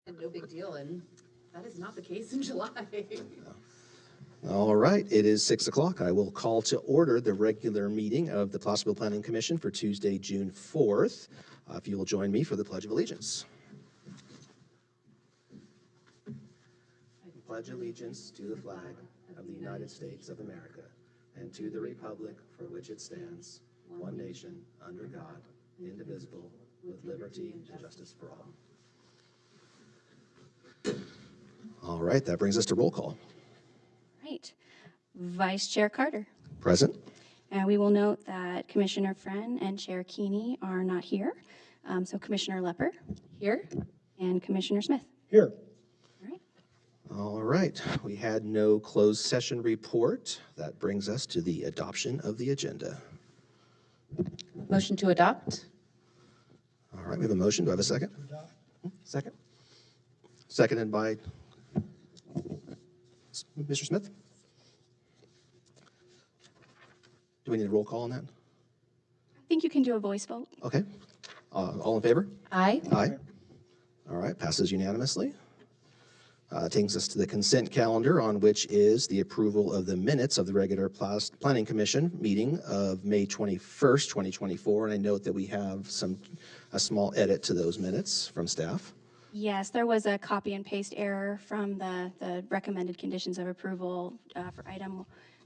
No big deal, and that is not the case in July. All right, it is 6 o'clock. I will call to order the regular meeting of the Placerville Planning Commission for Tuesday, June 4th. If you will join me for the Pledge of Allegiance. Pledge allegiance to the flag of the United States of America and to the republic for which it stands, one nation, under God, indivisible, with liberty and justice for all. All right, that brings us to roll call. Right. Vice Chair Carter. Present. And we will note that Commissioner Friend and Chair Keeney are not here. So Commissioner Lepper here and Commissioner Smith. Here. All right. All right, we had no closed session report. That brings us to the adoption of the agenda. Motion to adopt? All right, we have a motion. Do I have a second? Second. Seconded by Mr. Smith. Do we need a roll call on that? I think you can do a voice vote. Okay. All in favor? Aye. Aye. All right, passes unanimously. Takes us to the consent calendar, on which is the approval of the minutes of the regular Planning Commission meeting of May 21st, 2024. And I note that we have a small edit to those minutes from staff. Yes, there was a copy and paste error from the recommended conditions of approval for item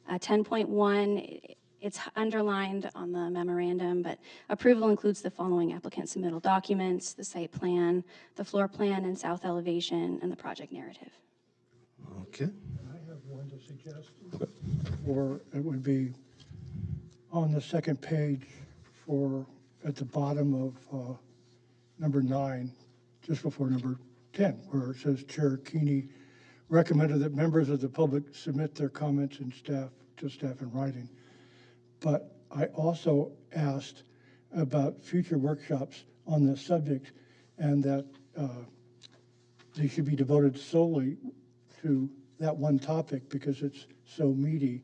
10.1. It's underlined on the memorandum, but approval includes the following applicant submittal documents: the site plan, the floor plan and south elevation, and the project narrative. Okay. I have one to suggest, or it would be on the second page at the bottom of number 9, just before number 10, where it says Chair Keeney recommended that members of the public submit their comments to staff in writing. But I also asked about future workshops on this subject, and that they should be devoted solely to that one topic because it's so meaty,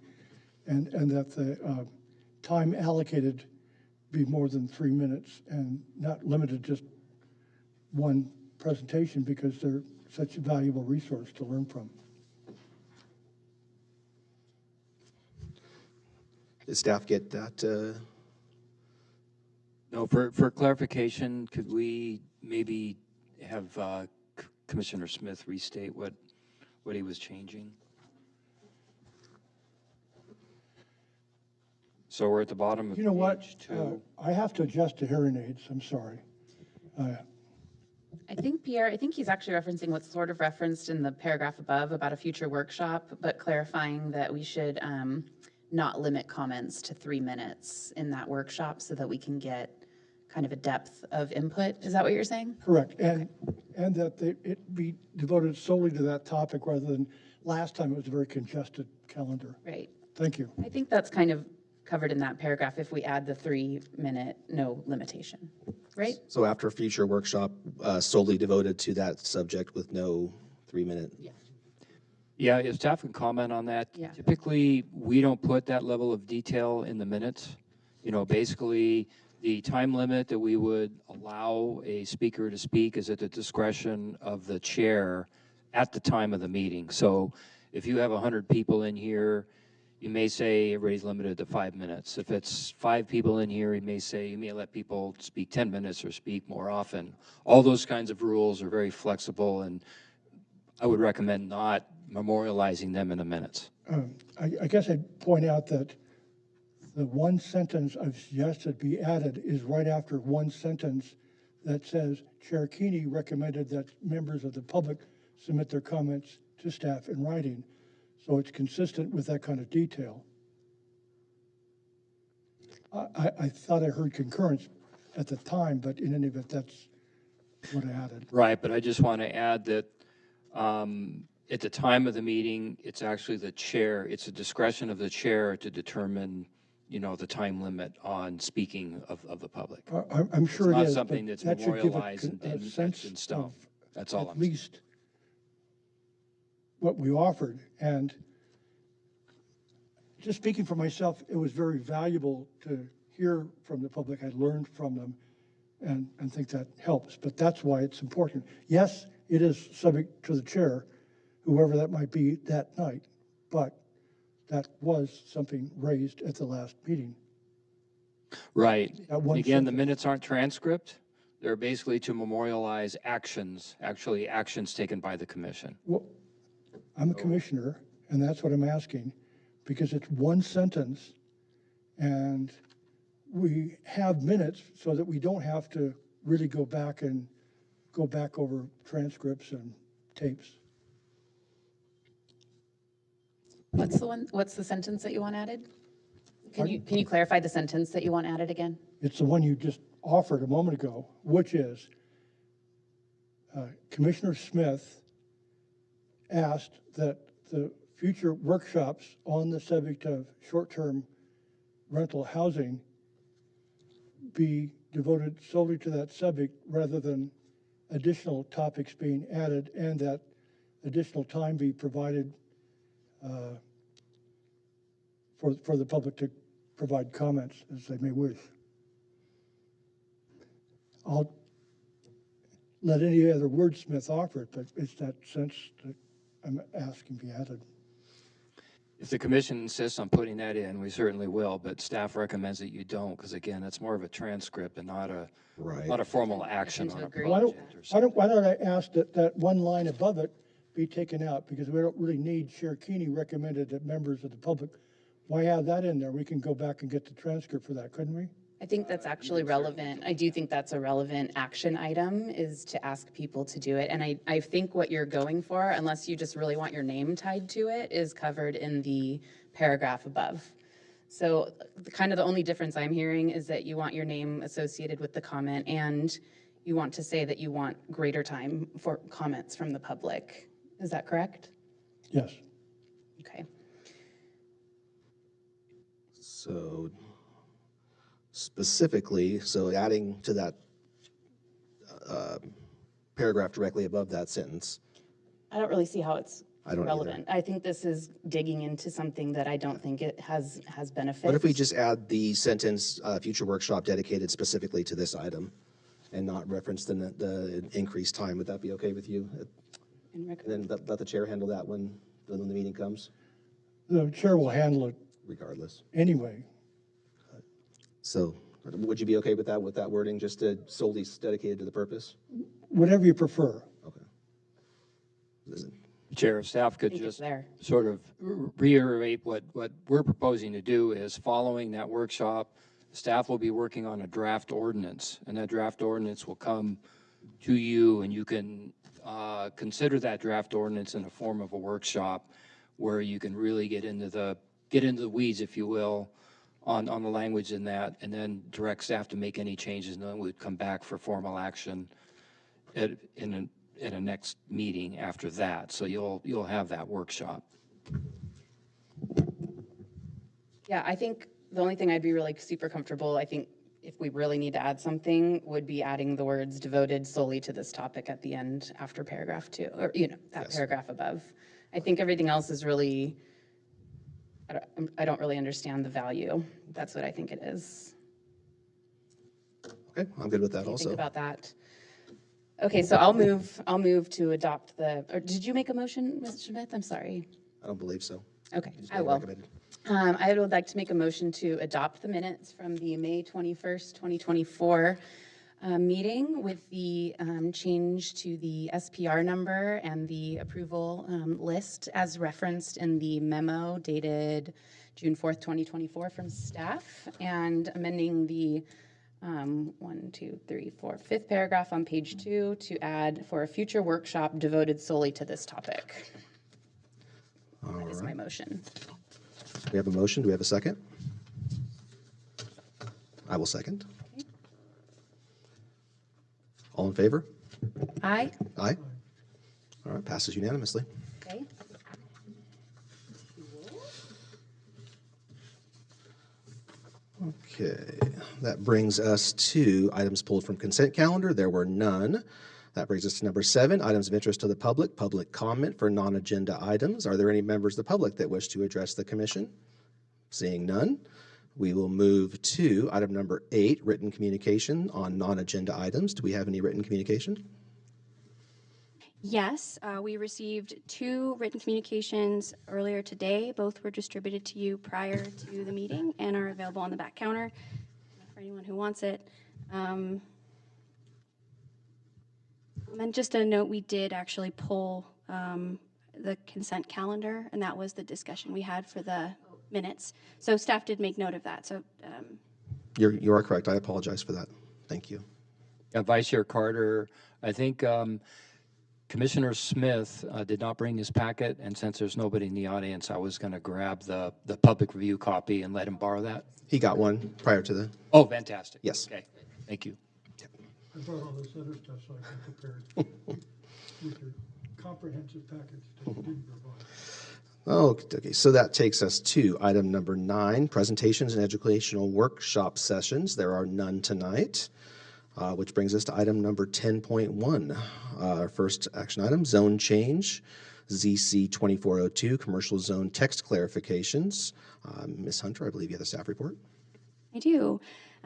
and that the time allocated be more than 3 minutes and not limited just one presentation, because they're such a valuable resource to learn from. Did staff get that? No, for clarification, could we maybe have Commissioner Smith restate what he was changing? So we're at the bottom of You know what? page 2. I have to adjust to hearing aids. I'm sorry. I think, Pierre, he's actually referencing what's sort of referenced in the paragraph above about a future workshop, but clarifying that we should not limit comments to 3 minutes in that workshop so that we can get kind of a depth of input. Is that what you're saying? Correct. And that it be devoted solely to that topic rather than last time it was a very congested calendar. Right. Thank you. I think that's kind of covered in that paragraph if we add the 3-minute no limitation, right? So after a future workshop solely devoted to that subject with no 3-minute. Yeah. Yeah, if staff can comment on that. Yeah. Typically, we don't put that level of detail in the minutes. You know, basically, the time limit that we would allow a speaker to speak is at the discretion of the chair at the time of the meeting. So if you have 100 people in here, you may say everybody's limited to 5 minutes. If it's 5 people in here, you may let people speak 10 minutes or speak more often. All those kinds of rules are very flexible, and I would recommend not memorializing them in the minutes. I guess I'd point out that the one sentence I've suggested be added is right after one sentence that says Chair Keeney recommended that members of the public submit their comments to staff in writing. So it's consistent with that kind of detail. I thought I heard concurrence at the time, but in any event, that's what I added. Right, but I just want to add that at the time of the meeting, it's actually the chair, it's a discretion of the chair to determine, you know, the time limit on speaking of the public. I'm sure It's it not is, something but that's that should give memorialized a and sense etched in stone. of That's all at I'm saying. least what we offered. And just speaking for myself, it was very valuable to hear from the public. I learned from them and think that helps. But that's why it's important. Yes, it is subject to the chair, whoever that might be that night. But that was something raised at the last meeting. Right. That one Again, the sentence. minutes aren't transcript. They're basically to memorialize actions, actually actions taken by the commission. Well, I'm a commissioner, and that's what I'm asking, because it's one sentence, and we have minutes so that we don't have to really go back over transcripts and tapes. What's the sentence that you want added? Can you clarify the sentence that you want added again? It's the one you just offered a moment ago, which is Commissioner Smith asked that the future workshops on the subject of short-term rental housing be devoted solely to that subject rather than additional topics being added, and that additional time be provided for the public to provide comments as they may wish. I'll let any other wordsmith offer it, but it's that sense that I'm asking be added. If the commission insists on putting that in, we certainly will, but staff recommends that you don't, because again, that's more of a transcript and not a, Right. not a formal action on a agree. project or something. Why don't I ask that one line above it be taken out, because we don't really need Chair Keeney recommended that members of the public. Why add that in there? We can go back and get the transcript for that, couldn't we? I think that's actually relevant. I do think that's a relevant action item, is to ask people to do it. And I think what you're going for, unless you just really want your name tied to it, is covered in the paragraph above. So the only difference I'm hearing is that you want your name associated with the comment, and you want to say that you want greater time for comments from the public. Is that correct? Yes. Okay. So specifically, so adding to that paragraph directly above that sentence, I don't really see how it's I don't either. relevant. I think this is digging into something that I don't think it has benefits. what if we just add the sentence, future workshop dedicated specifically to this item and not reference the increased time? Would that be okay with you? And And then let the chair handle that when the meeting comes, The chair will handle it regardless. anyway. So would you be okay with that wording, just to solely dedicated to the purpose? Whatever you prefer. Okay. Is it- Chair, if staff could think it's just there. sort of reiterate what we're proposing to do is, following that workshop, staff will be working on a draft ordinance, and that draft ordinance will come to you, and you can consider that draft ordinance in the form of a workshop where you can really get into the weeds, if you will, on the language in that, and then direct staff to make any changes, and then we'd come back for formal action in a next meeting after that. So you'll have that workshop. Yeah, I think the only thing I'd be really super comfortable, I think if we really need to add something, would be adding the words devoted solely to this topic at the end after paragraph 2, or, that paragraph above. I think everything else is really, I don't really understand the value. That's what I think it is. Okay, I'm good with that What do you also. think about that? Okay, so I'll move to adopt or did you make a motion, Ms. Smith? I'm sorry. I don't believe so. Okay, Just I made a will. recommended. I would like to make a motion to adopt the minutes from the May 21st, 2024 meeting with the change to the SPR number and the approval list as referenced in the memo dated June 4th, 2024 from staff, and amending the 5th paragraph on page 2 to add for a future workshop devoted solely to this topic. That is my motion. We have a motion. Do we have a second? I will second. All in favor? Aye? Aye. All right, passes unanimously. Okay. Okay, that brings us to items pulled from consent calendar. There were none. That brings us to number 7, items of interest to the public, public comment for non-agenda items. Are there any members of the public that wish to address the commission? Seeing none, we will move to item number 8, written communication on non-agenda items. Do we have any written communication? Yes, we received 2 written communications earlier today. Both were distributed to you prior to the meeting and are available on the back counter for anyone who wants it. And then just a note, we did actually pull the consent calendar, and that was the discussion we had for the minutes. So staff did make note of that. So You are correct. I apologize for that. Thank you. Vice Chair Carter, I think Commissioner Smith did not bring his packet, and since there's nobody in the audience, I was going to grab the public review copy and let him borrow that. He got one prior to the, Oh, fantastic. Yes. Okay, thank you. I brought all this other stuff so I can prepare with your comprehensive package that you didn't provide. okay, so that takes us to item number 9, presentations and educational workshop sessions. There are none tonight, which brings us to item number 10.1. Our first action item, zone change, ZC 2402, commercial zone text clarifications. Ms. Hunter, I believe you have the staff report. I do.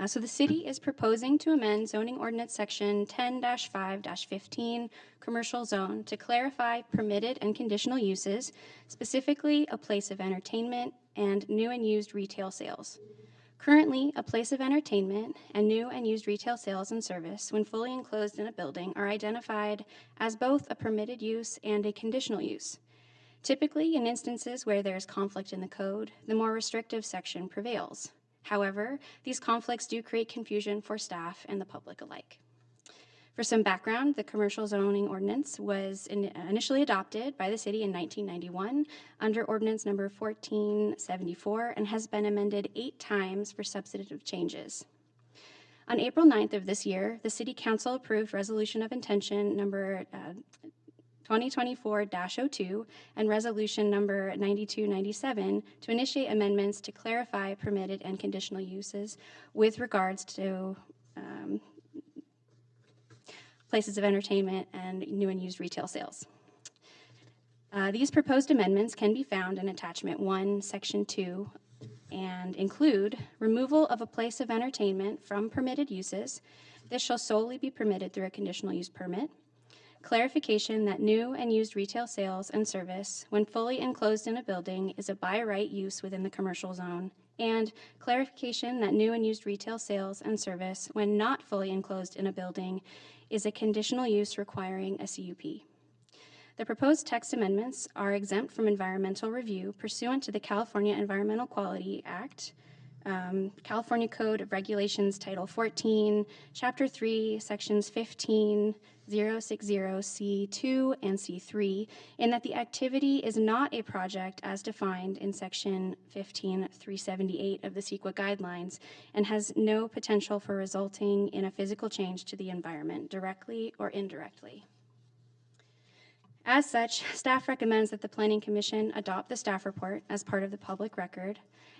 So the city is proposing to amend zoning ordinance section 10-5-15 commercial zone to clarify permitted and conditional uses, specifically a place of entertainment and new and used retail sales. Currently, a place of entertainment and new and used retail sales and service, when fully enclosed in a building, are identified as both a permitted use and a conditional use. Typically, in instances where there is conflict in the code, the more restrictive section prevails. However, these conflicts do create confusion for staff and the public alike. For some background, the commercial zoning ordinance was initially adopted by the city in 1991 under ordinance number 1474 and has been amended 8 times for substantive changes. On April 9th of this year, the City Council approved resolution of intention number 2024-02 and resolution number 9297 to initiate amendments to clarify permitted and conditional uses with regards to places of entertainment and new and used retail sales. These proposed amendments can be found in Attachment 1, Section 2, and include removal of a place of entertainment from permitted uses. This shall solely be permitted through a conditional use permit. Clarification that new and used retail sales and service, when fully enclosed in a building, is a by right use within the commercial zone, and clarification that new and used retail sales and service, when not fully enclosed in a building, is a conditional use requiring a CUP. The proposed text amendments are exempt from environmental review pursuant to the California Environmental Quality Act, California Code of Regulations, Title 14, Chapter 3, Sections 15, 060C2 and C3, in that the activity is not a project as defined in Section 15378 of the CEQA guidelines and has no potential for resulting in a physical change to the environment, directly or indirectly. As such, staff recommends that the Planning Commission adopt the staff report as part of the public record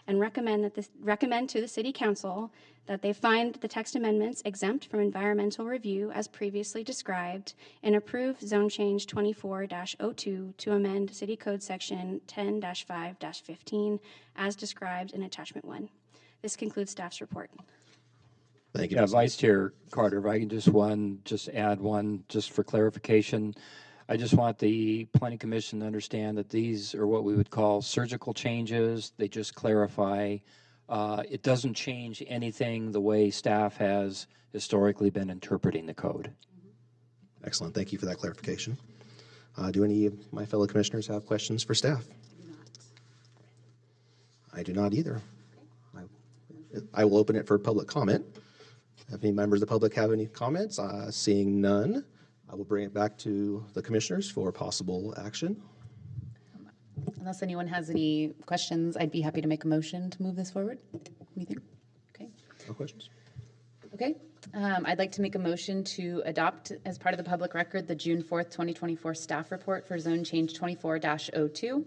and recommend to the City Council that they find the text amendments exempt from environmental review as previously described and approve Zone Change 24-02 to amend City Code Section 10-5-15 as described in Attachment 1. This concludes staff's report. Thank you. Yeah, Ms. Vice Chair Carter, if I can just add one, just for clarification. I just want the Planning Commission to understand that these are what we would call surgical changes. They just clarify. It doesn't change anything the way staff has historically been interpreting the code. Excellent. Thank you for that clarification. Do any of my fellow commissioners have questions for staff? I do not either. I will open it for public comment. If any members of the public have any comments, seeing none, I will bring it back to the commissioners for possible action. Unless anyone has any questions, I'd be happy to make a motion to move this forward. Anything? Okay. No questions? Okay. I'd like to make a motion to adopt as part of the public record the June 4th, 2024 staff report for Zone Change 24-02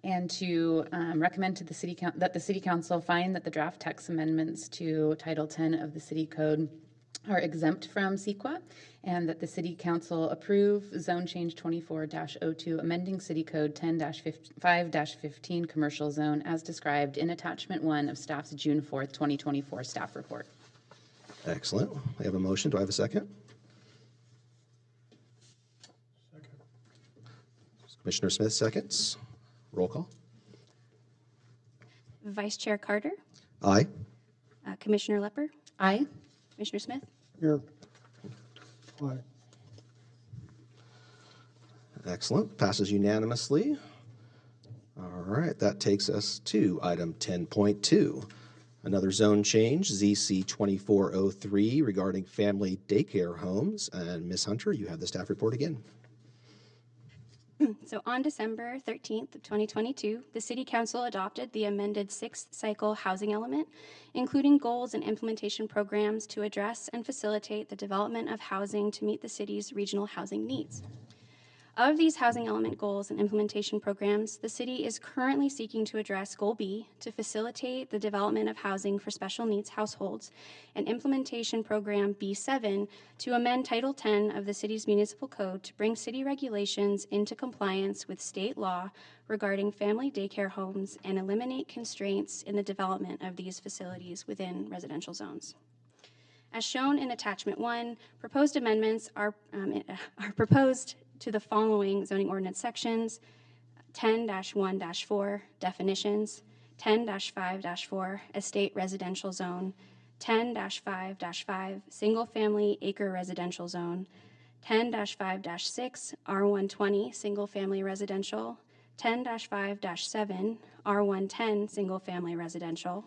and to recommend to the City that the City Council find that the draft text amendments to Title 10 of the City Code are exempt from CEQA, and that the City Council approve Zone Change 24-02, amending City Code 10-5-15 Commercial Zone as described in Attachment 1 of staff's June 4th, 2024 staff report. Excellent. I have a motion. Do I have a second? Second. Commissioner Smith seconds. Roll call. Vice Chair Carter, Aye. Commissioner Lepper, Aye. Commissioner Smith. Here. Aye. Excellent. Passes unanimously. All right, that takes us to item 10.2. Another zone change, ZC 2403, regarding family daycare homes. And Ms. Hunter, you have the staff report again. So on December 13th of 2022, the City Council adopted the amended sixth cycle housing element, including goals and implementation programs to address and facilitate the development of housing to meet the city's regional housing needs. Of these housing element goals and implementation programs, the city is currently seeking to address Goal B to facilitate the development of housing for special needs households, and implementation program B7 to amend Title 10 of the city's municipal code to bring city regulations into compliance with state law regarding family daycare homes and eliminate constraints in the development of these facilities within residential zones. As shown in Attachment 1, proposed amendments are proposed to the following zoning ordinance sections: 10-1-4, definitions; 10-5-4, estate residential zone; 10-5-5, single-family acre residential zone; 10-5-6, R120, single-family residential; 10-5-7, R110, single-family residential;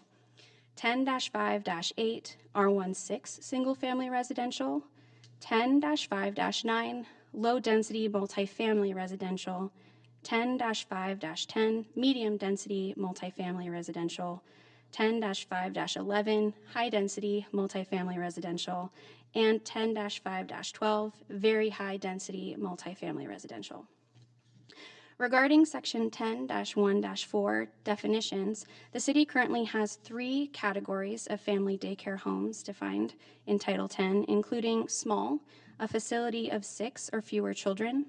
10-5-8, R16, single-family residential; 10-5-9, low-density multifamily residential; 10-5-10, medium-density multifamily residential; 10-5-11, high-density multifamily residential; and 10-5-12, very high-density multifamily residential. Regarding Section 10-1-4 definitions, the city currently has 3 categories of family daycare homes defined in Title 10, including small, a facility of 6 or fewer children;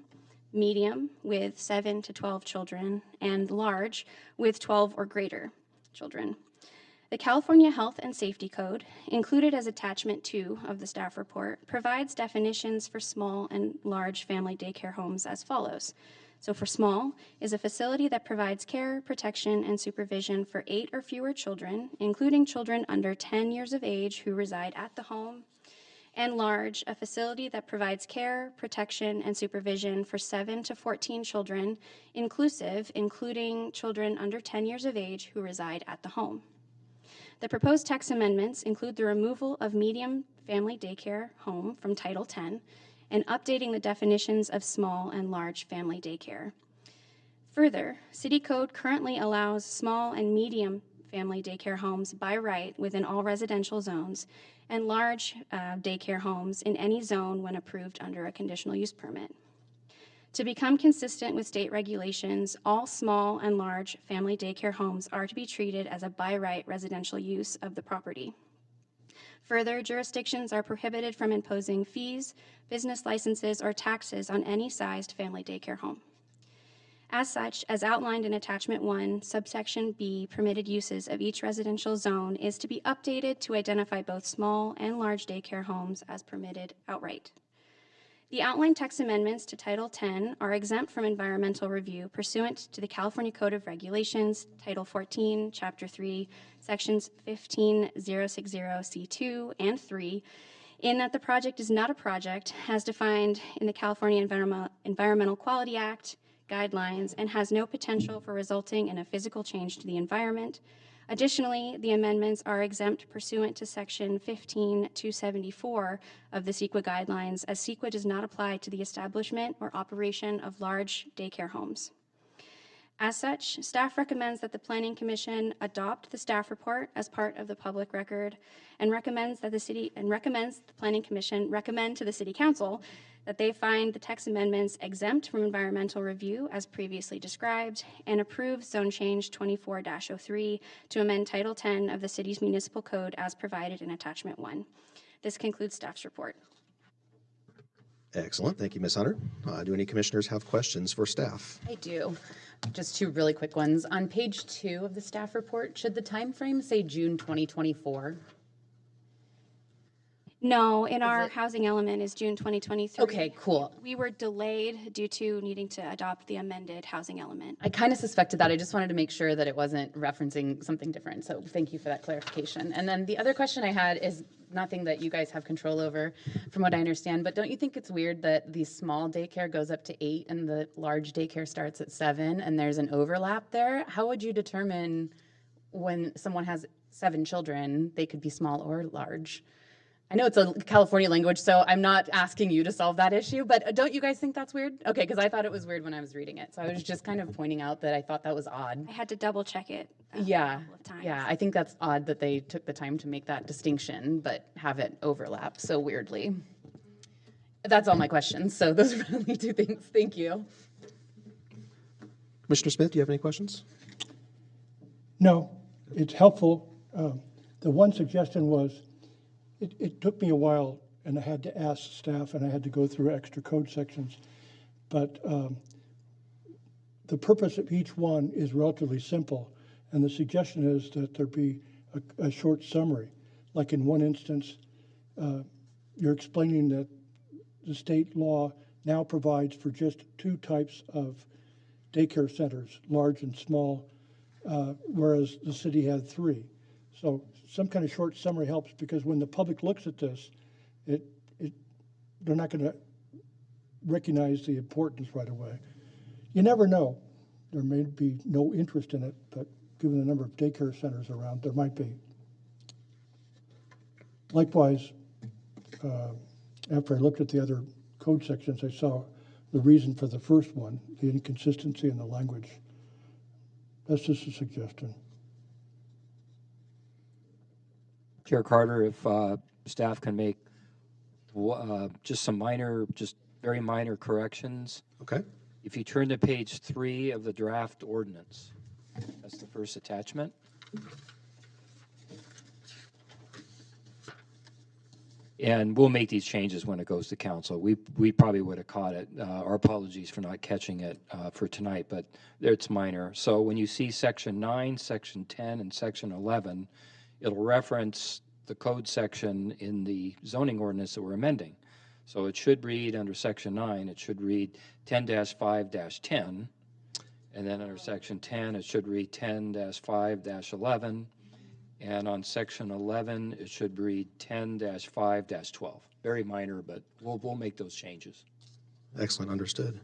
medium, with 7 to 12 children; and large, with 12 or greater children. The California Health and Safety Code, included as Attachment 2 of the staff report, provides definitions for small and large family daycare homes as follows. So for small is a facility that provides care, protection, and supervision for 8 or fewer children, including children under 10 years of age who reside at the home. And large, a facility that provides care, protection, and supervision for 7 to 14 children, including children under 10 years of age who reside at the home. The proposed text amendments include the removal of medium family daycare home from Title 10 and updating the definitions of small and large family daycare. Further, City Code currently allows small and medium family daycare homes by right within all residential zones, and large daycare homes in any zone when approved under a conditional use permit. To become consistent with state regulations, all small and large family daycare homes are to be treated as a by right residential use of the property. Further, jurisdictions are prohibited from imposing fees, business licenses, or taxes on any sized family daycare home. As such, as outlined in Attachment 1, subsection B, permitted uses of each residential zone is to be updated to identify both small and large daycare homes as permitted outright. The outlined text amendments to Title 10 are exempt from environmental review pursuant to the California Code of Regulations, Title 14, Chapter 3, Sections 15060C2 and 3, in that the project is not a project as defined in the California Environmental Quality Act guidelines and has no potential for resulting in a physical change to the environment. Additionally, the amendments are exempt pursuant to Section 15274 of the CEQA guidelines, as CEQA does not apply to the establishment or operation of large daycare homes. As such, staff recommends that the Planning Commission adopt the staff report as part of the public record and recommends the Planning Commission recommend to the City Council that they find the text amendments exempt from environmental review as previously described and approve Zone Change 24-03 to amend Title 10 of the city's municipal code as provided in Attachment 1. This concludes staff's report. Excellent. Thank you, Ms. Hunter. Do any commissioners have questions for staff? I do. Just 2 really quick ones. On page 2 of the staff report, should the time frame say June 2024? No, in our housing element is June 2023. Okay, cool. We were delayed due to needing to adopt the amended housing element. I kind of suspected that. I just wanted to make sure that it wasn't referencing something different. So thank you for that clarification. And then the other question I had is nothing that you guys have control over, from what I understand. But don't you think it's weird that the small daycare goes up to 8 and the large daycare starts at 7 and there's an overlap there? How would you determine when someone has 7 children, they could be small or large? I know it's a California language, so I'm not asking you to solve that issue, but don't you guys think that's weird? Okay, because I thought it was weird when I was reading it. So I was just kind of pointing out that I thought that was odd. I had to double check it a Yeah, couple of times. yeah, I think that's odd that they took the time to make that distinction, but have it overlap so weirdly. That's all my questions, so those are only 2 things. Thank you. Commissioner Smith, do you have any questions? No, it's helpful. The one suggestion was, it took me a while, and I had to ask staff, and I had to go through extra code sections. But the purpose of each one is relatively simple, and the suggestion is that there be a short summary. Like in one instance, you're explaining that the state law now provides for just 2 types of daycare centers, large and small, whereas the city had 3. So some kind of short summary helps, because when the public looks at this, they're not going to recognize the importance right away. You never know. There may be no interest in it, but given the number of daycare centers around, there might be. Likewise, after I looked at the other code sections, I saw the reason for the first one, the inconsistency in the language. That's just a suggestion. Chair Carter, if staff can make just some very minor corrections. Okay. If you turn to page 3 of the draft ordinance, that's the first attachment. And we'll make these changes when it goes to council. We probably would have caught it. Our apologies for not catching it for tonight, but it's minor. So when you see section 9, section 10, and section 11, it'll reference the code section in the zoning ordinance that we're amending. So it should read under section 9, it should read 10-5-10. And then under section 10, it should read 10-5-11. And on section 11, it should read 10-5-12. Very minor, but we'll make those changes. Excellent, understood.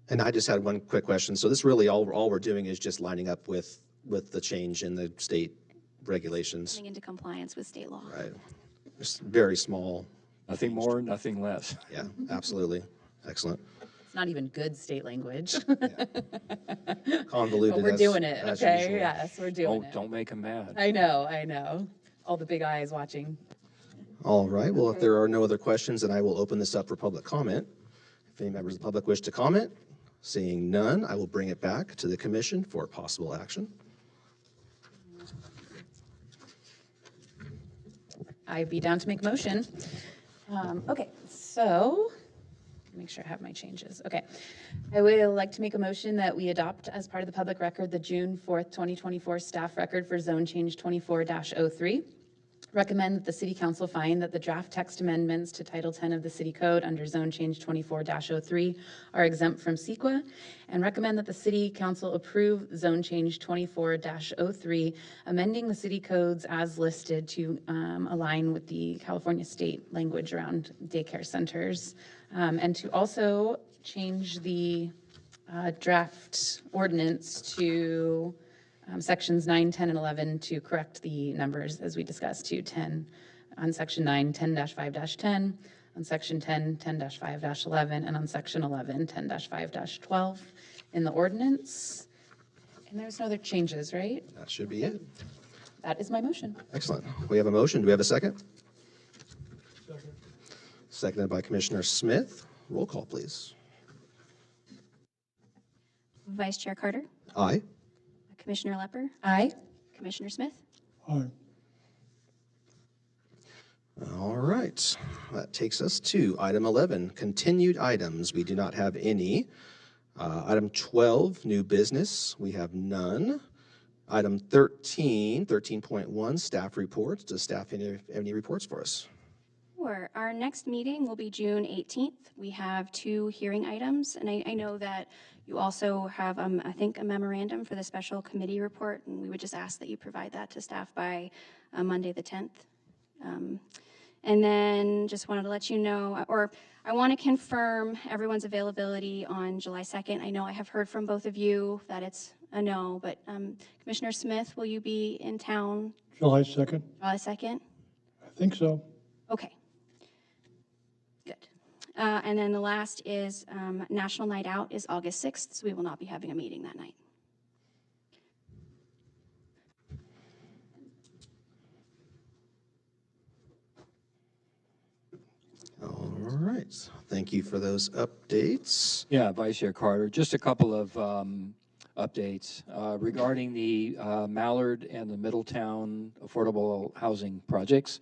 And I just had one quick question. So this really, all we're doing is just lining up with the change in the state regulations, Coming into compliance with state law. right? Just very small. Nothing more, nothing less. Yeah, absolutely. Excellent. It's not even good state language. Convoluted. But we're as- doing it, as okay? usual. Yes, we're doing it. Don't make them mad. I know. All the big eyes watching. All right, well, if there are no other questions, then I will open this up for public comment. If any members of the public wish to comment, seeing none, I will bring it back to the commission for possible action. I'd be down to make a motion. Okay, so, make sure I have my changes. Okay. I would like to make a motion that we adopt as part of the public record the June 4th, 2024 staff record for zone change 24-03. Recommend that the city council find that the draft text amendments to Title 10 of the city code under zone change 24-03 are exempt from CEQA, and recommend that the city council approve zone change 24-03, amending the city codes as listed to align with the California state language around daycare centers, and to also change the draft ordinance to sections 9, 10, and 11 to correct the numbers as we discussed to 10 on section 9, 10-5-10, on section 10, 10-5-11, and on section 11, 10-5-12 in the ordinance. And there's no other changes, right? That should be it. That is my motion. Excellent. We have a motion. Do we have a second? Seconded by Commissioner Smith. Roll call, please. Vice Chair Carter, Aye. Commissioner Lepper, Aye. Commissioner Smith. Aye. All right. That takes us to item 11, continued items. We do not have any. Item 12, new business. We have none. Item 13.1, staff reports. Does staff have any reports for us? Sure. Our next meeting will be June 18th. We have 2 hearing items, and I know that you also have, I think, a memorandum for the special committee report, and we would just ask that you provide that to staff by Monday the 10th. And then just wanted to let you know, or I want to confirm everyone's availability on July 2nd. I know I have heard from both of you that it's a no, but Commissioner Smith, will you be in town July 2nd? July 2nd? I think so. Okay. Good. And then the last is National Night Out is August 6th, so we will not be having a meeting that night. All right. Thank you for those updates. Yeah, Vice Chair Carter, just a couple of updates regarding the Mallard and the Middletown affordable housing projects.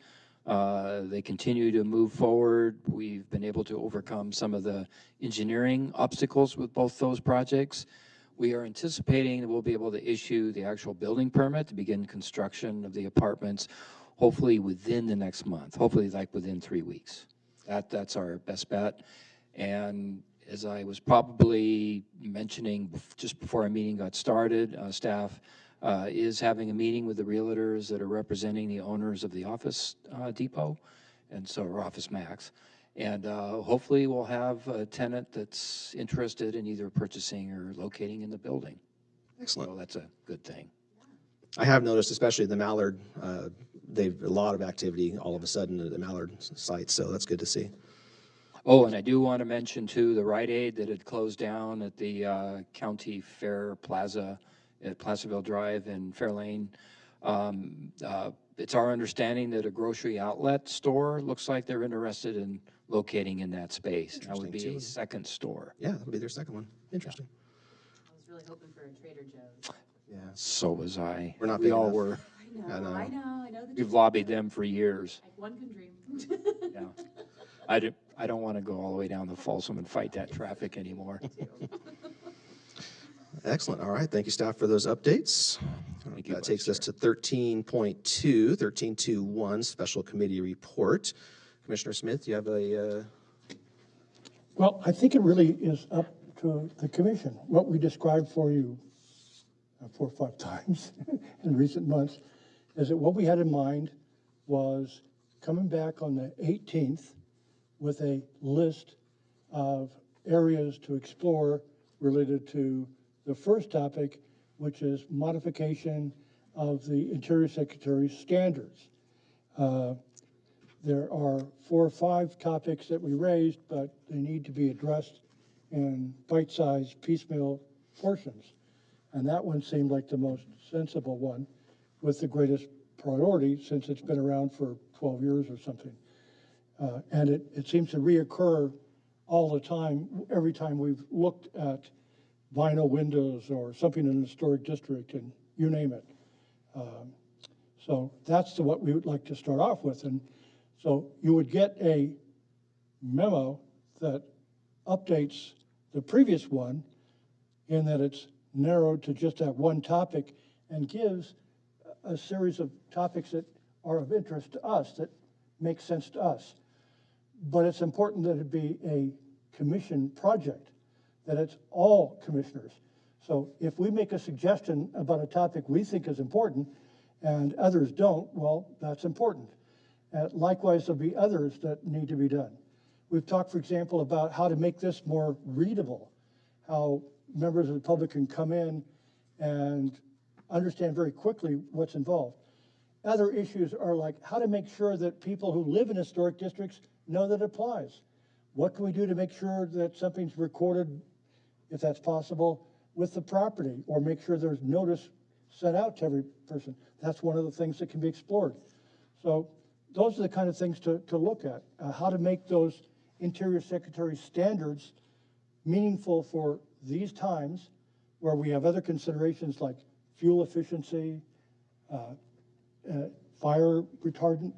They continue to move forward. We've been able to overcome some of the engineering obstacles with both those projects. We are anticipating that we'll be able to issue the actual building permit to begin construction of the apartments, hopefully within the next month, hopefully like within 3 weeks. That's our best bet. And as I was probably mentioning just before our meeting got started, staff is having a meeting with the realtors that are representing the owners of the Office Depot, and so, or Office Max. And hopefully we'll have a tenant that's interested in either purchasing or locating in the building. Excellent. So that's a good thing. I have noticed, especially the Mallard, they've a lot of activity all of a sudden at the Mallard site, so that's good to see. Oh, and I do want to mention too, the Rite Aid that had closed down at the County Fair Plaza at Placerville Drive in Fairlane. It's our understanding that a grocery outlet store looks like they're interested in locating in that space. That would be Interesting, a too. second store. Yeah, that'll be their second one. Interesting. I was really hoping for a Trader Joe's. Yeah. So was I. We're not We big all enough. were. I know. I know. We've lobbied them for years. Like one can dream. Yeah. I don't want to go all the way down to Folsom and fight that traffic anymore. Excellent. All right. Thank you, staff, for those updates. Thank you, That Vice takes us to 13.2, special committee report. Commissioner Smith, you have a, Well, I think it really is up to the commission. What we described for you 4 or 5 times in recent months is that what we had in mind was coming back on the 18th with a list of areas to explore related to the first topic, which is modification of the Interior Secretary's standards. There are 4 or 5 topics that we raised, but they need to be addressed in bite-sized piecemeal portions. And that one seemed like the most sensible one with the greatest priority since it's been around for 12 years or something. And it seems to reoccur all the time, every time we've looked at vinyl windows or something in the historic district, and you name it. So that's what we would like to start off with. And so you would get a memo that updates the previous one in that it's narrowed to just that one topic and gives a series of topics that are of interest to us, that make sense to us. But it's important that it be a commission project, that it's all commissioners. So if we make a suggestion about a topic we think is important and others don't, well, that's important. Likewise, there'll be others that need to be done. We've talked, for example, about how to make this more readable, how members of the public can come in and understand very quickly what's involved. Other issues are like how to make sure that people who live in historic districts know that it applies. What can we do to make sure that something's recorded, if that's possible, with the property, or make sure there's notice sent out to every person? That's one of the things that can be explored. So those are the kind of things to look at, how to make those Interior Secretary standards meaningful for these times where we have other considerations like fuel efficiency, fire retardant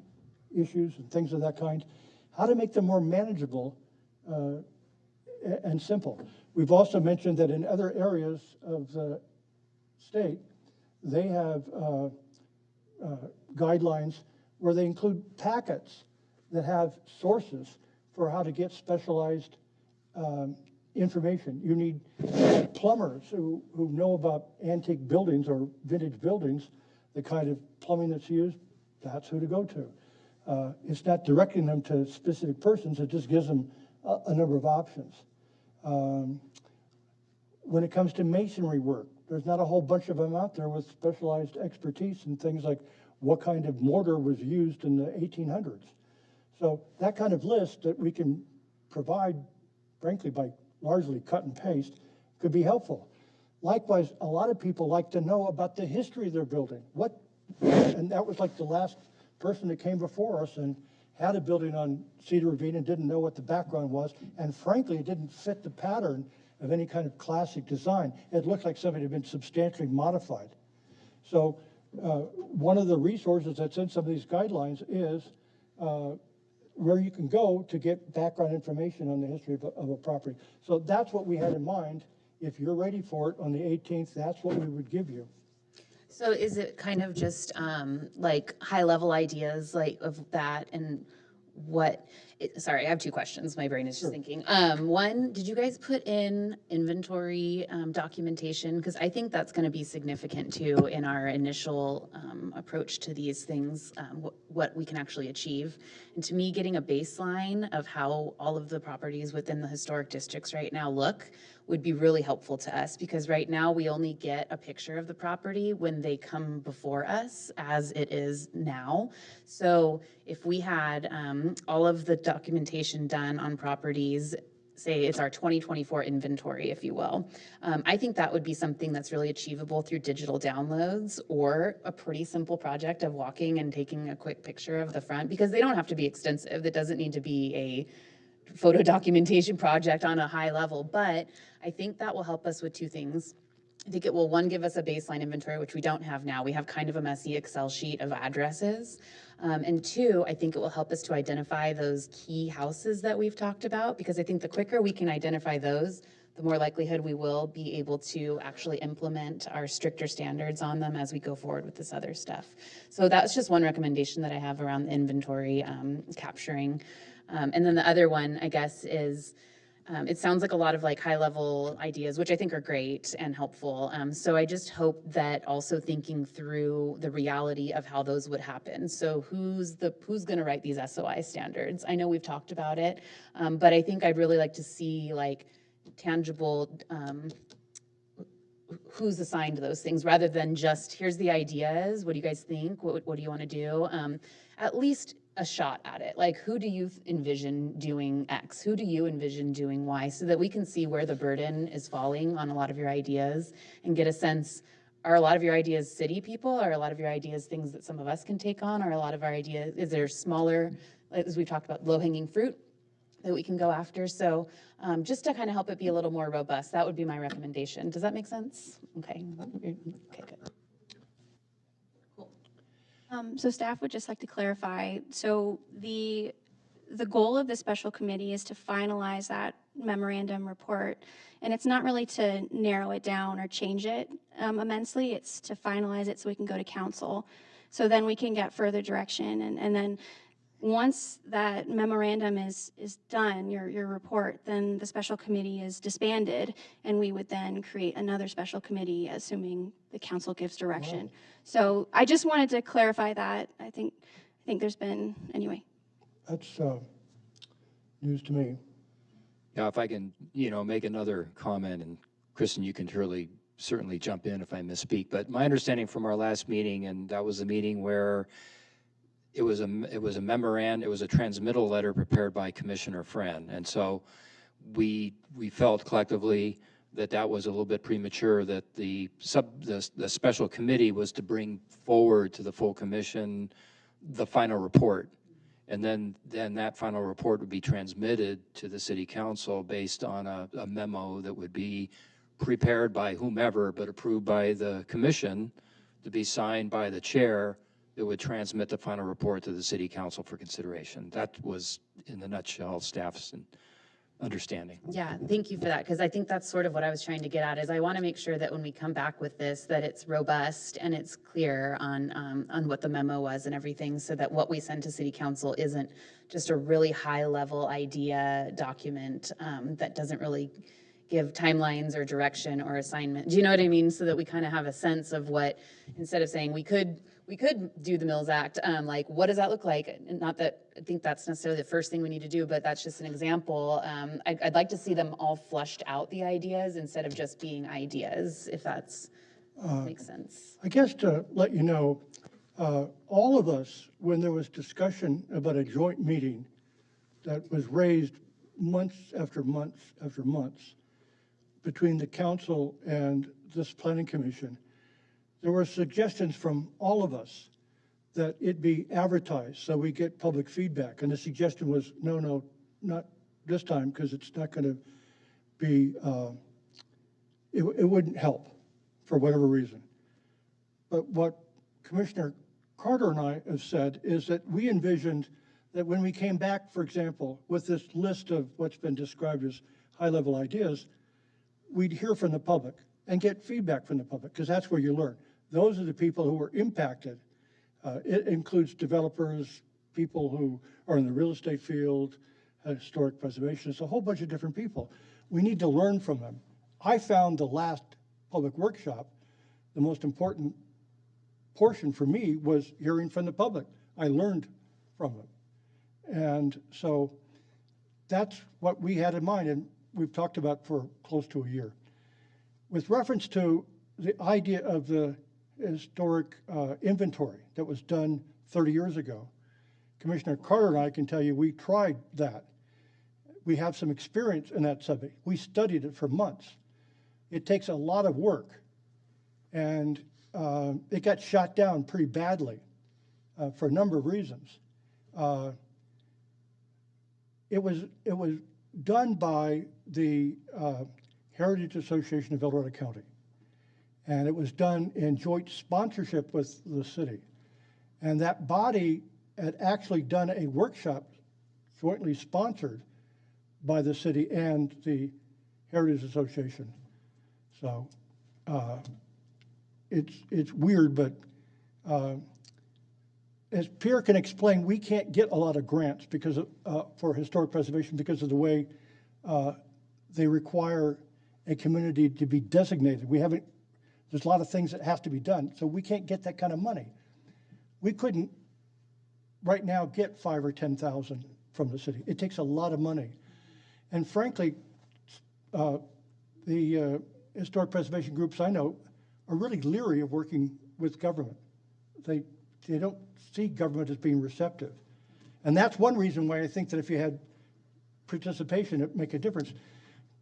issues and things of that kind, how to make them more manageable and simple. We've also mentioned that in other areas of the state they have guidelines where they include packets that have sources for how to get specialized information. You need plumbers who know about antique buildings or vintage buildings, the kind of plumbing that's used, that's who to go to. It's not directing them to specific persons, it just gives them a number of options. When it comes to masonry work, there's not a whole bunch of them out there with specialized expertise in things like what kind of mortar was used in the 1800s. So that kind of list that we can provide, frankly, by largely cut and paste, could be helpful. Likewise, a lot of people like to know about the history of their building. And that was like the last person that came before us and had a building on Cedar Ravine and didn't know what the background was. And frankly, it didn't fit the pattern of any kind of classic design. It looked like something had been substantially modified. So one of the resources that's in some of these guidelines is where you can go to get background information on the history of a property. So that's what we had in mind. If you're ready for it on the 18th, that's what we would give you. So is it kind of just like high level ideas like of that and what, sorry, I have two questions. My brain is just thinking. One, did you guys put in inventory documentation? Because I think that's going to be significant too in our initial approach to these things, what we can actually achieve. And to me, getting a baseline of how all of the properties within the historic districts right now look would be really helpful to us, because right now we only get a picture of the property when they come before us as it is now. So if we had all of the documentation done on properties, say it's our 2024 inventory, if you will, I think that would be something that's really achievable through digital downloads or a pretty simple project of walking and taking a quick picture of the front, because they don't have to be extensive. It doesn't need to be a photo documentation project on a high level, but I think that will help us with two things. I think it will, one, give us a baseline inventory, which we don't have now. We have kind of a messy Excel sheet of addresses. And two, I think it will help us to identify those key houses that we've talked about, because I think the quicker we can identify those, the more likelihood we will be able to actually implement our stricter standards on them as we go forward with this other stuff. So that's just one recommendation that I have around the inventory capturing. And then the other one, I guess, is it sounds like a lot of like high level ideas, which I think are great and helpful. So I just hope that also thinking through the reality of how those would happen. So who's going to write these SOI standards? I know we've talked about it, but I think I'd really like to see like tangible who's assigned those things, rather than just here's the ideas. What do you guys think? What do you want to do? At least a shot at it. Like, who do you envision doing X? Who do you envision doing Y? So that we can see where the burden is falling on a lot of your ideas and get a sense, are a lot of your ideas city people? Are a lot of your ideas things that some of us can take on? Are a lot of our ideas, is there smaller, as we've talked about, low-hanging fruit that we can go after? So just to kind of help it be a little more robust, that would be my recommendation. Does that make sense? Okay. Okay, good. So staff would just like to clarify, so the goal of the special committee is to finalize that memorandum report, and it's not really to narrow it down or change it immensely, it's to finalize it so we can go to council. So then we can get further direction, and then once that memorandum is done, your report, then the special committee is disbanded, and we would then create another special committee, assuming the council gives direction. Wow. So I just wanted to clarify that. I think there's been, anyway. That's news to me. Now, if I can, make another comment, and Kristen, you can certainly jump in if I misspeak, but my understanding from our last meeting, and that was a meeting where it was a memorandum, it was a transmittal letter prepared by Commissioner Friend. And so we felt collectively that was a little bit premature, that the special committee was to bring forward to the full commission the final report. And then that final report would be transmitted to the city council based on a memo that would be prepared by whomever, but approved by the commission, to be signed by the chair, that would transmit the final report to the city council for consideration. That was, in the nutshell, staff's understanding. Yeah, thank you for that, because I think that's sort of what I was trying to get at, is I want to make sure that when we come back with this, that it's robust and it's clear on what the memo was and everything, so that what we send to city council isn't just a really high-level idea document that doesn't really give timelines or direction or assignment. Do you know what I mean? So that we kind of have a sense of what, instead of saying we could do the Mills Act, like, what does that look like? And not that I think that's necessarily the first thing we need to do, but that's just an example. I'd like to see them all flushed out, the ideas, instead of just being ideas, if that's makes sense. I guess to let you know, all of us, when there was discussion about a joint meeting that was raised months after months after months between the council and this planning commission, there were suggestions from all of us that it be advertised so we get public feedback. And the suggestion was, no, not this time, because it's not going to be, it wouldn't help for whatever reason. But what Commissioner Carter and I have said is that we envisioned that when we came back, for example, with this list of what's been described as high-level ideas, we'd hear from the public and get feedback from the public, because that's where you learn. Those are the people who were impacted. It includes developers, people who are in the real estate field, historic preservation. It's a whole bunch of different people. We need to learn from them. I found the last public workshop, the most important portion for me was hearing from the public. I learned from them. And so that's what we had in mind, and we've talked about for close to a year. With reference to the idea of the historic inventory that was done 30 years ago, Commissioner Carter and I can tell you we tried that. We have some experience in that subject. We studied it for months. It takes a lot of work, and it got shot down pretty badly for a number of reasons. It was done by the Heritage Association of El Dorado County, and it was done in joint sponsorship with the city. And that body had actually done a workshop jointly sponsored by the city and the Heritage Association. So it's weird, but as Pierre can explain, we can't get a lot of grants because of, for historic preservation because of the way they require a community to be designated. There's a lot of things that have to be done, so we can't get that kind of money. We couldn't right now get 5,000 or 10,000 from the city. It takes a lot of money. And frankly, the historic preservation groups I know are really leery of working with government. They don't see government as being receptive. And that's one reason why I think that if you had participation, it'd make a difference.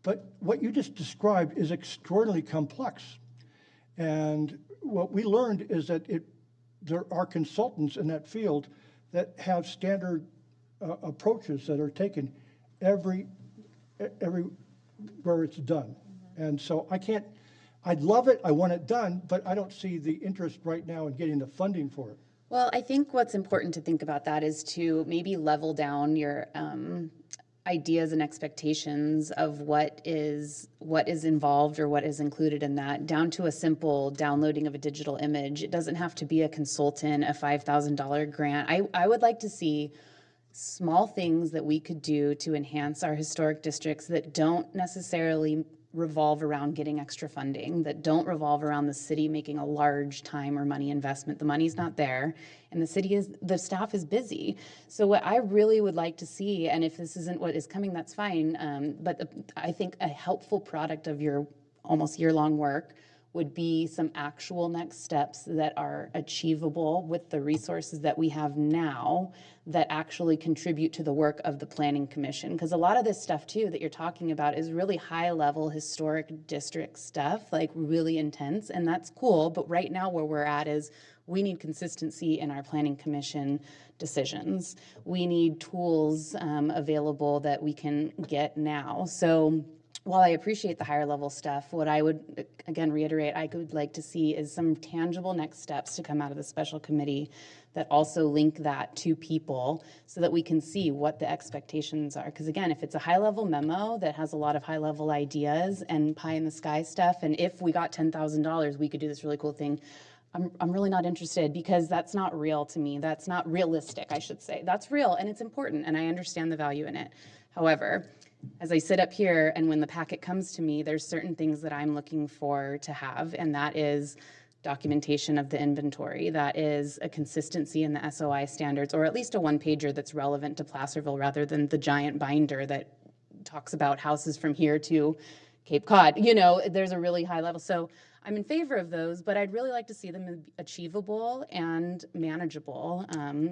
But what you just described is extraordinarily complex. And what we learned is that there are consultants in that field that have standard approaches that are taken everywhere it's done. And so I'd love it, I want it done, but I don't see the interest right now in getting the funding for it. Well, I think what's important to think about that is to maybe level down your ideas and expectations of what is involved or what is included in that, down to a simple downloading of a digital image. It doesn't have to be a consultant, a $5,000 grant. I would like to see small things that we could do to enhance our historic districts that don't necessarily revolve around getting extra funding, that don't revolve around the city making a large time or money investment. The money's not there, and the staff is busy. So what I really would like to see, and if this isn't what is coming, that's fine, but I think a helpful product of your almost year-long work would be some actual next steps that are achievable with the resources that we have now that actually contribute to the work of the Planning Commission. Because a lot of this stuff too that you're talking about is really high-level historic district stuff, like really intense, and that's cool. But right now where we're at is we need consistency in our Planning Commission decisions. We need tools available that we can get now. So while I appreciate the higher level stuff, what I would, again, reiterate, I would like to see is some tangible next steps to come out of the special committee that also link that to people so that we can see what the expectations are. Because again, if it's a high level memo that has a lot of high level ideas and pie in the sky stuff, and if we got $10,000, we could do this really cool thing. I'm really not interested because that's not real to me. That's not realistic, I should say. That's real and it's important and I understand the value in it. However, as I sit up here and when the packet comes to me, there's certain things that I'm looking for to have, and that is documentation of the inventory. That is a consistency in the SOI standards, or at least a one-pager that's relevant to Placerville rather than the giant binder that talks about houses from here to Cape Cod. You know, there's a really high level. So I'm in favor of those, but I'd really like to see them achievable and manageable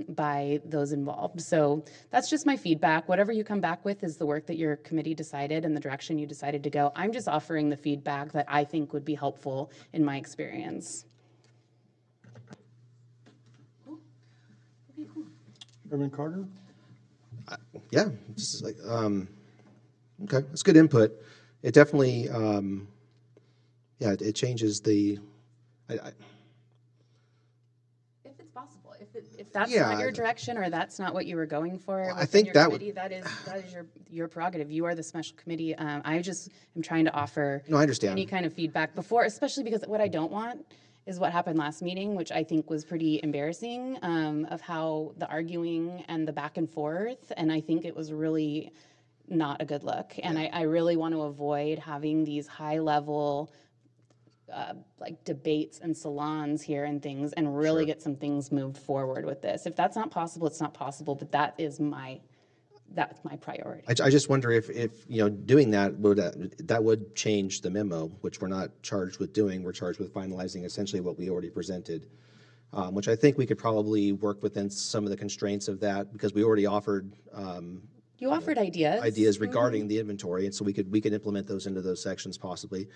by those involved. So that's just my feedback. Whatever you come back with is the work that your committee decided and the direction you decided to go. I'm just offering the feedback that I think would be helpful in my experience. Chairman Carter? Yeah, just like, okay, that's good input. It definitely, yeah, it changes the, If it's possible, if that's Yeah. not your direction or that's not what you were going for I within think your that would- committee, that is your prerogative. You are the special committee. I just am trying to offer No, I understand. any kind of feedback before, especially because what I don't want is what happened last meeting, which I think was pretty embarrassing, of how the arguing and the back and forth, and I think it was really not a good look. And I really want to avoid having these high level like debates and salons here and things and really get some things moved forward with this. If that's not possible, it's not possible, but that's my priority. I just wonder if, you know, doing that would change the memo, which we're not charged with doing. We're charged with finalizing essentially what we already presented, which I think we could probably work within some of the constraints of that because we already offered You offered ideas. ideas regarding the inventory, and so we could implement those into those sections possibly.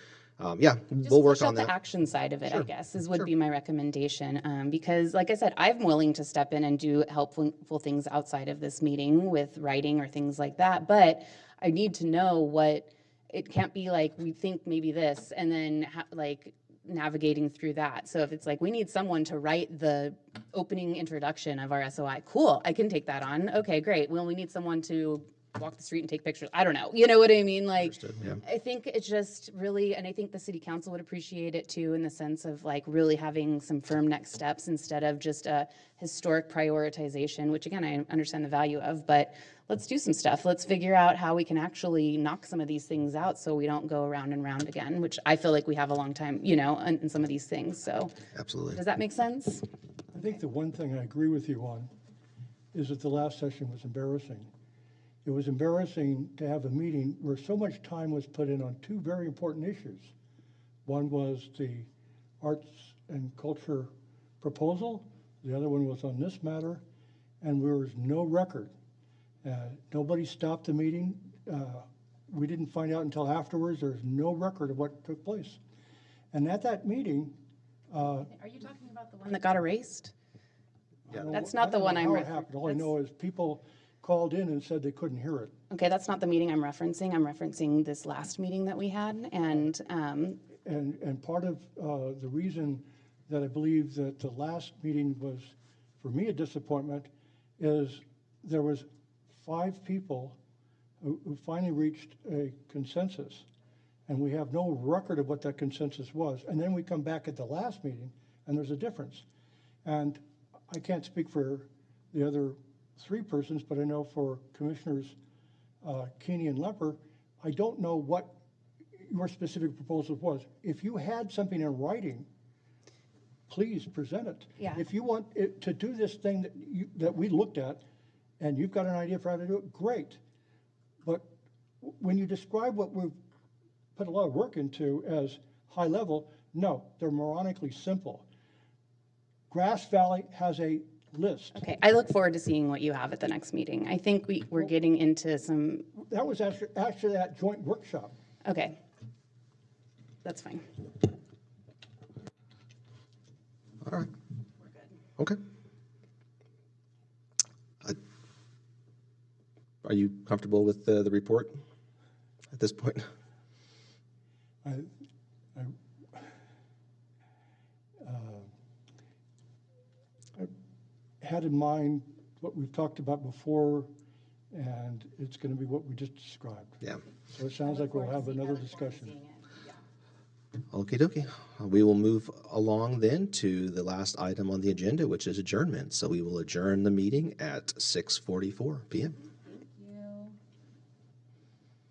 Yeah, Just we'll work flesh out on the that. action side of it, I guess, would be my recommendation. Because like I said, I'm willing to step in and do helpful things outside of this meeting with writing or things like that. But I need to know what, it can't be like, we think maybe this, and then like navigating through that. So if it's like, we need someone to write the opening introduction of our SOI, cool, I can take that on. Okay, great. Well, we need someone to walk the street and take pictures. I don't know. You know what I mean? Like, yeah. I think it's just really, and I think the city council would appreciate it too, in the sense of like really having some firm next steps instead of just a historic prioritization, which again, I understand the value of, but let's do some stuff. Let's figure out how we can actually knock some of these things out so we don't go around and round again, which I feel like we have a long time, you know, in some of these things. So Absolutely. does that make sense? I think the one thing I agree with you on is that the last session was embarrassing. It was embarrassing to have a meeting where so much time was put in on two very important issues. One was the arts and culture proposal. The other one was on this matter, and there was no record. Nobody stopped the meeting. We didn't find out until afterwards. There's no record of what took place. And at that meeting, Are you talking about the one that got erased? Yeah. That's not the one I'm How it referring. happened. All I know is people called in and said they couldn't hear it. Okay, that's not the meeting I'm referencing. I'm referencing this last meeting that we had, and And part of the reason that I believe that the last meeting was, for me, a disappointment, is there was 5 people who finally reached a consensus, and we have no record of what that consensus was. And then we come back at the last meeting, and there's a difference. And I can't speak for the other 3 persons, but I know for Commissioners Keeney and Lepper, I don't know what your specific proposal was. If you had something in writing, please present it. Yeah. If you want it to do this thing that we looked at, and you've got an idea for how to do it, great. But when you describe what we've put a lot of work into as high level, no, they're moronically simple. Grass Valley has a list. okay, I look forward to seeing what you have at the next meeting. I think we're getting into some, That was actually that joint workshop. okay. That's fine. All right. Okay. Are you comfortable with the report at this point? I had in mind what we've talked about before, and it's going to be what we just described. Yeah. So it sounds like we'll have another discussion. Okie dokie. We will move along then to the last item on the agenda, which is adjournment. So we will adjourn the meeting at 6:44 p.m.